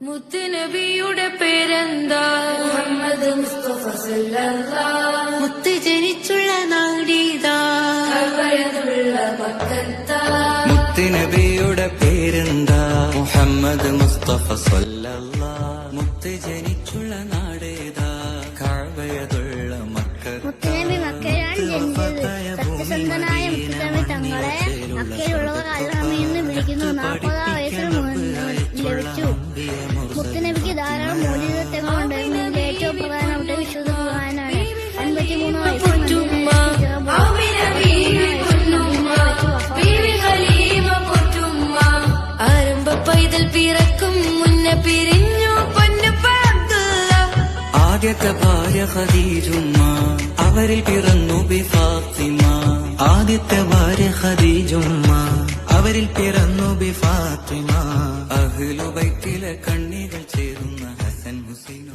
മുത്തുനബിയുടെ പേരെന്താ? മുഹമ്മദ് മുസ്തഫ സല്ലല്ലാഹ്. മുത്ത് ജനിച്ചുള്ള നാടീതാ, കഅബയുള്ള മക്കത്താ. മുത്തുനബിയുടെ പേരെന്താ? മുഹമ്മദ് മുസ്തഫ സല്ലല്ലാഹ്. മുത്ത് ജനിച്ചുള്ള നാടേതാ, കഅബയുള്ള മക്കത്ത. മുത്തുനബി മക്കയിലാണ് ജനിച്ചത്. സത്യസന്ധനായ മുത്തുനബി തങ്ങളെ മക്കയിലുള്ളവർ അൽഹമീന്ന് വിളിക്കുന്നു. 40 വയസ്സിൽ ലഭിച്ചു. മുത്തുനബിക്ക് ധാരാളം മോചിതത്വങ്ങളുണ്ട്. ഏറ്റവും പ്രധാനപ്പെട്ട വിശുദ്ധ ഖുർആനാണ്. 53 വയസ്സിൽ ആരംഭ പൈതൽ പിറക്കും മുന്നേ പിരിഞ്ഞു പൊന്നുപ്പ അബ്ദുള്ള. ആദ്യത്തെ ഭാര്യ ഖദീജുമ്മ, അവരിൽ പിറന്നു ബി ഫാത്തിമ. ആദ്യത്തെ ഭാര്യ ഖദീജുമ്മ, അവരിൽ പിറന്നു ബി ഫാത്തിമ. അഹ്ലു ബൈത്തിലെ കണ്ണികൾ ചേരുന്ന ഹസൻ ഹുസൈൻ